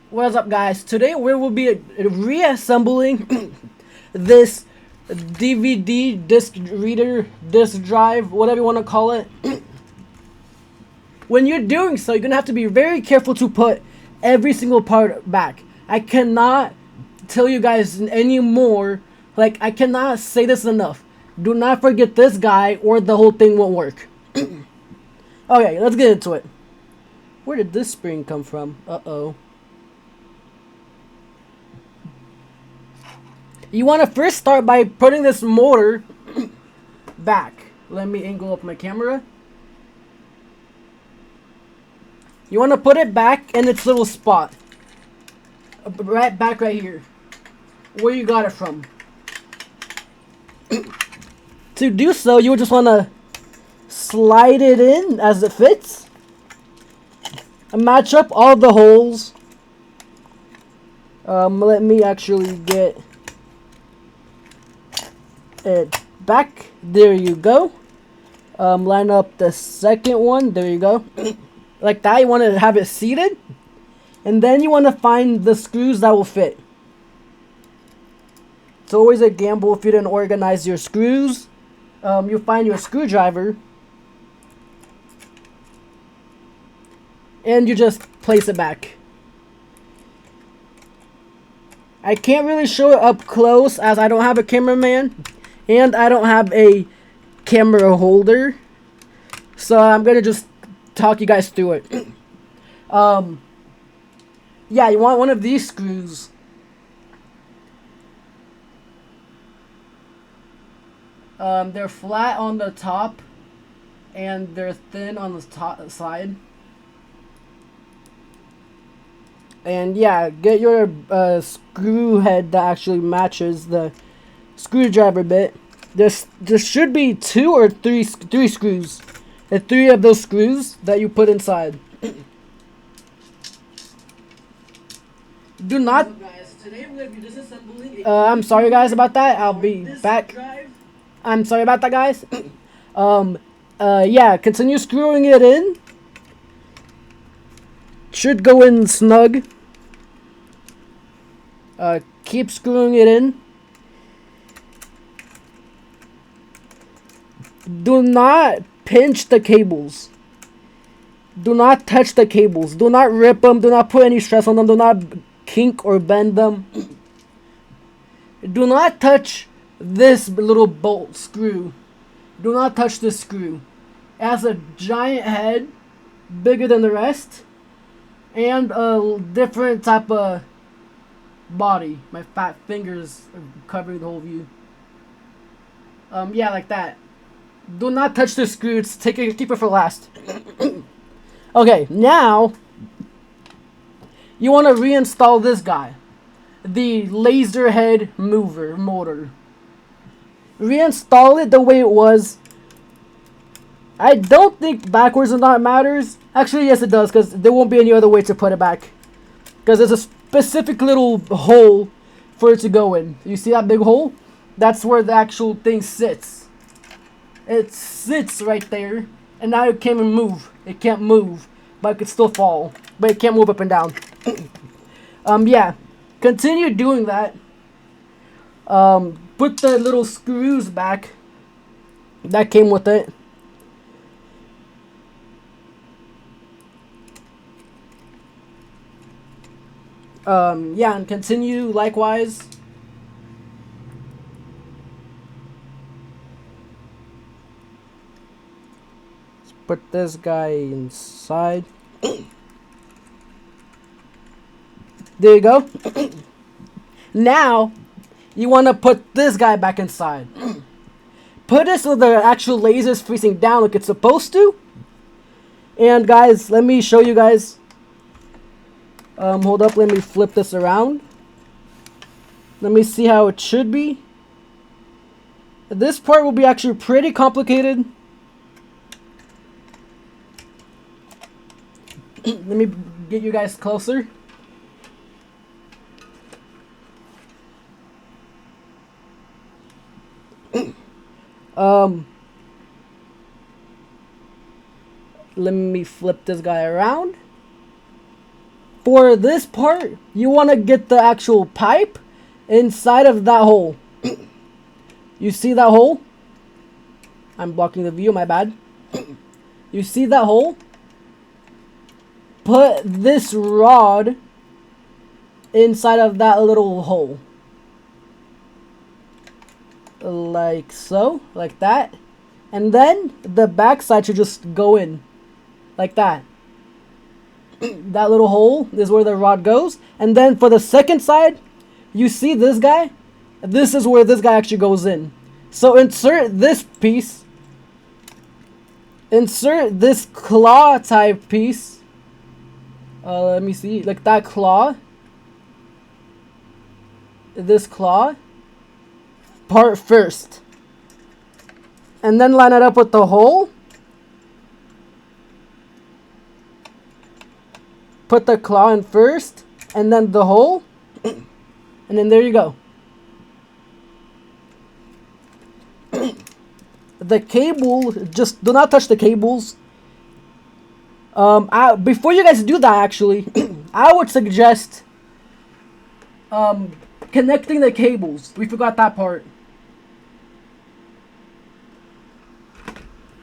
What's up, guys? Today we will be reassembling this DVD disc reader, disc drive, whatever you want to call it. When you're doing so, you're gonna have to be very careful to put every single part back. I cannot tell you guys anymore. Like, I cannot say this enough. Do not forget this guy, or the whole thing won't work. Okay, let's get into it. Where did this spring come from? Uh-oh. You want to first start by putting this motor back. Let me angle up my camera. You want to put it back in its little spot. Right back right here. Where you got it from. To do so, you would just want to slide it in as it fits. And match up all the holes. Let me actually get it back. There you go. Line up the second one. There you go. Like that. You want to have it seated, and then you want to find the screws that will fit. It's always a gamble if you didn't organize your screws. You find your screwdriver, and you just place it back. I can't really show it up close as I don't have a cameraman. And I don't have a camera holder, so I'm gonna just talk you guys through it. Yeah, you want one of these screws. They're flat on the top, and they're thin on the top side. And yeah, get your screw head that actually matches the screwdriver bit. There should be two or three screws. The three of those screws that you put inside. Do not. I'm sorry, guys, about that. I'll be back. I'm sorry about that, guys. Yeah, continue screwing it in. Should go in snug. Keep screwing it in. Do not pinch the cables. Do not touch the cables. Do not rip them. Do not put any stress on them. Do not kink or bend them. Do not touch this little bolt screw. Do not touch this screw. It has a giant head, bigger than the rest, and a different type of body. My fat fingers are covering the whole view. Yeah, like that. Do not touch the screws. Keep it for last. Okay, now you want to reinstall this guy, the laser head motor. Reinstall it the way it was. I don't think backwards or not matters. Actually, yes, it does, because there won't be any other way to put it back. Because there's a specific little hole for it to go in. You see that big hole? That's where the actual thing sits. It sits right there, and now it can't even move. It can't move, but it could still fall. But it can't move up and down. Yeah, continue doing that. Put the little screws back that came with it. Yeah, and continue likewise. Put this guy inside. There you go. Now, you want to put this guy back inside. Put it so the actual laser's facing down like it's supposed to. And guys, let me show you guys. Hold up, let me flip this around. Let me see how it should be. This part will be actually pretty complicated. Let me get you guys closer. Let me flip this guy around. for this part, you want to get the actual pipe inside of that hole. You see that hole? I'm blocking the view, my bad. You see that hole? Put this rod inside of that little hole. Like so, like that. And then the back side should just go in. Like that. That little hole is where the rod goes. And then for the second side, you see this guy? This is where this guy actually goes in. So insert this piece. Insert this claw type piece. Let me see. Like that claw. This claw part first. And then line it up with the hole. Put the claw in first. And then the hole. And then there you go. The cable, just do not touch the cables. Before you guys do that, actually, I would suggest connecting the cables. We forgot that part.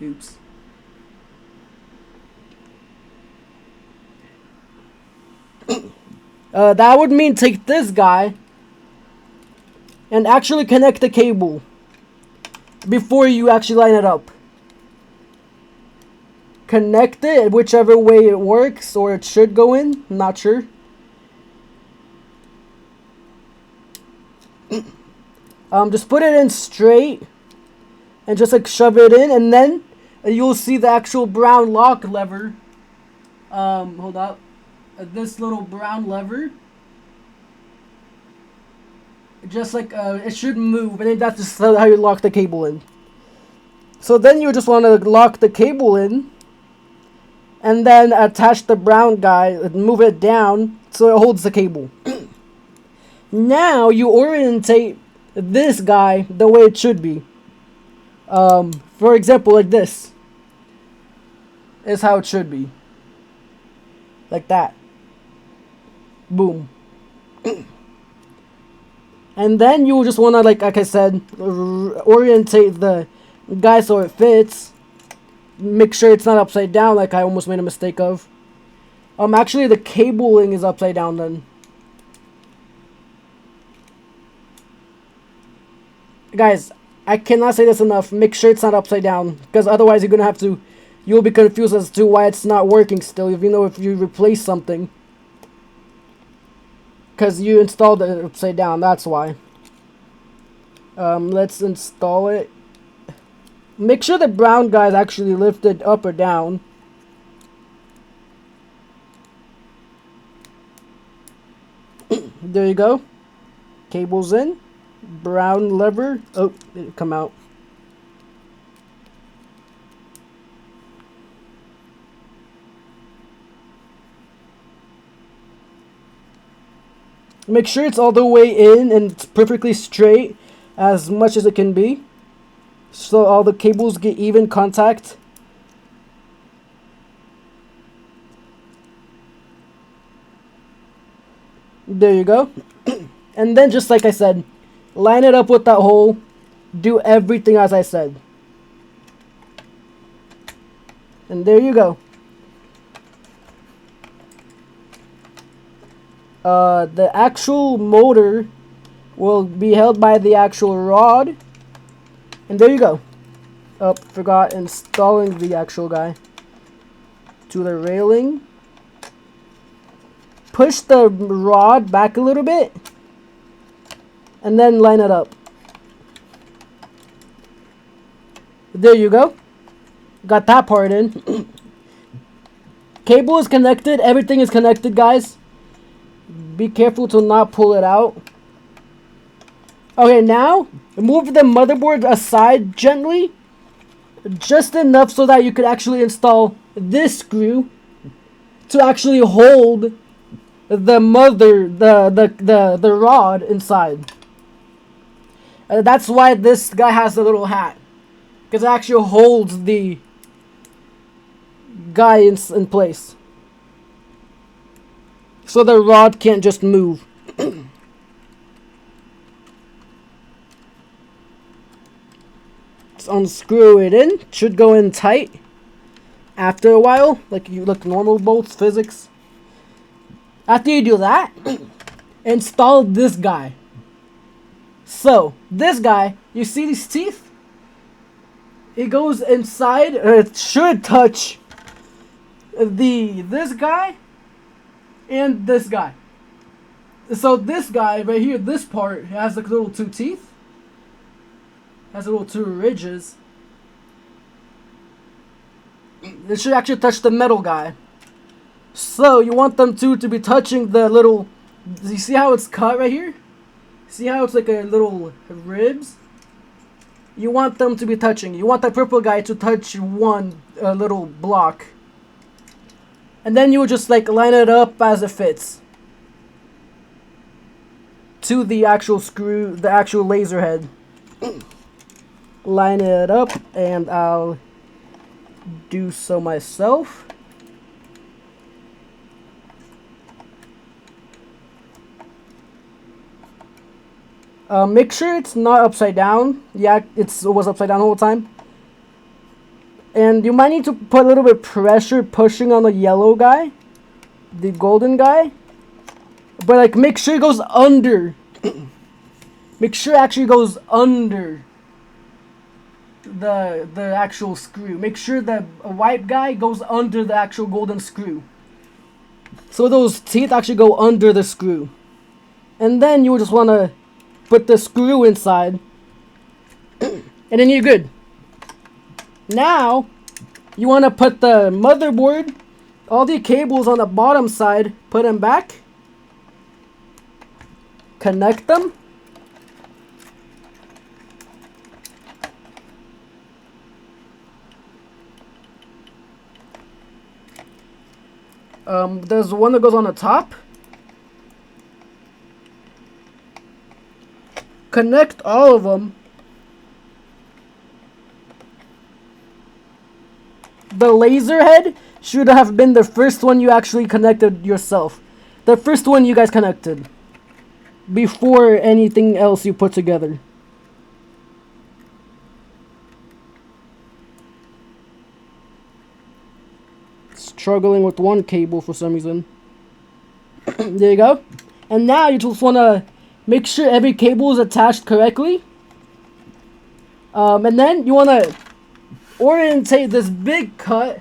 Oops. That would mean take this guy and actually connect the cable before you actually line it up. Connect it whichever way it works, or it should go in. I'm not sure. Just put it in straight and just like shove it in, and then you'll see the actual brown lock lever. Hold up. This little brown lever. Just like it should move, and then that's just how you lock the cable in. So then you just want to lock the cable in, and then attach the brown guy and move it down so it holds the cable. Now you orientate this guy the way it should be. For example, like this is how it should be. Like that. Boom. And then you just want to, like I said, orientate the guy so it fits. Make sure it's not upside down like I almost made a mistake of. Actually the cabling is upside down then. Guys, I cannot say this enough. Make sure it's not upside down, because otherwise you're gonna have to, you'll be confused as to why it's not working still, if you replace something. Because you installed it upside down, that's why. Let's install it. Make sure the brown guy is actually lifted up or down. There you go. Cables in. Brown lever. Oh, it come out. Make sure it's all the way in and it's perfectly straight as much as it can be, so all the cables get even contact. There you go. And then just like I said, line it up with that hole. Do everything as I said. And there you go. The actual motor will be held by the actual rod. And there you go. Oh, forgot installing the actual guy to the railing. Push the rod back a little bit. And then line it up. There you go. Got that part in. Cable is connected. Everything is connected, guys. Be careful to not pull it out. Okay, now move the motherboard aside gently. Just enough so that you could actually install this screw to actually hold the the rod inside. That's why this guy has a little hat, because it actually holds the guy in place. so the rod can't just move. Just unscrew it in. Should go in tight after a while, like normal bolts, physics. After you do that, install this guy. So this guy, you see these teeth? It goes inside, or it should touch this guy and this guy. So this guy right here, this part has the little two teeth, has the little two ridges. It should actually touch the metal guy. So you want them two to be touching the little. You see how it's cut right here? See how it's like a little ribs? You want them to be touching. You want the purple guy to touch one little block. And then you would just like line it up as it fits to the actual screw, the actual laser head. Line it up, and I'll do so myself. Make sure it's not upside down. Yeah, it was upside down the whole time. And you might need to put a little bit of pressure pushing on the yellow guy, the golden guy. But like, make sure it goes under. Make sure it actually goes under the actual screw. Make sure the white guy goes under the actual golden screw. So those teeth actually go under the screw. And then you just want to put the screw inside, and then you're good. Now, you want to put the motherboard, all the cables on the bottom side, put them back, connect them, there's one that goes on the top. Connect all of them. The laser head should have been the first one you actually connected yourself. The first one you guys connected. Before anything else you put together. Struggling with one cable for some reason. There you go. And now you just want to make sure every cable is attached correctly. And then you want to orientate this big cut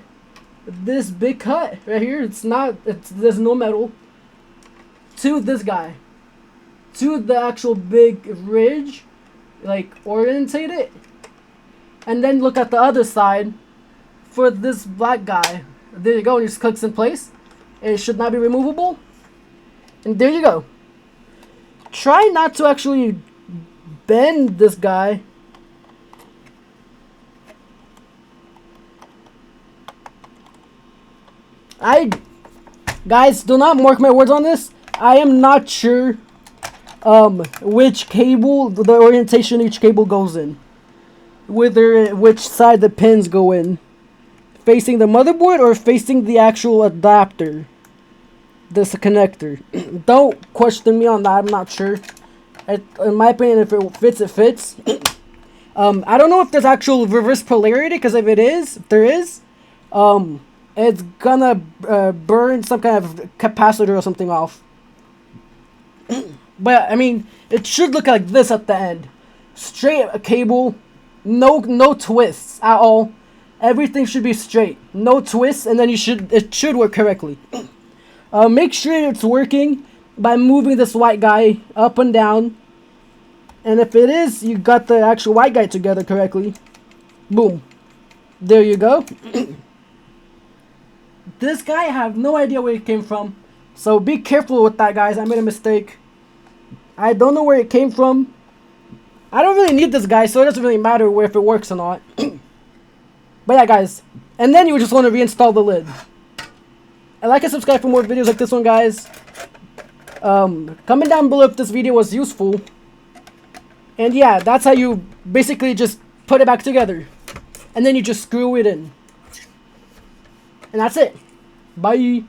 right here. There's no metal. To this guy. To the actual big ridge. Like, orientate it. And then look at the other side for this black guy. There you go. It just clicks in place. It should not be removable. And there you go. Try not to actually bend this guy. Guys, do not mark my words on this. I am not sure which cable, the orientation each cable goes in. Which side the pins go in. Facing the motherboard or facing the actual adapter. This connector. Don't question me on that. I'm not sure. In my opinion, if it fits, it fits. I don't know if there's actual reverse polarity, because if there is, it's gonna burn some kind of capacitor or something off. But I mean, it should look like this at the end. Straight cable, no twists at all. Everything should be straight, no twists, and then it should work correctly. Make sure it's working by moving this white guy up and down. And if it is, you got the actual white guy together correctly. Boom. There you go. This guy, I have no idea where it came from. So be careful with that, guys. I made a mistake. I don't know where it came from. I don't really need this guy, so it doesn't really matter if it works or not. But yeah, guys. And then you just want to reinstall the lid. And like and subscribe for more videos like this one, guys. Comment down below if this video was useful. And yeah, that's how you basically just put it back together. And then you just screw it in. And that's it. Bye.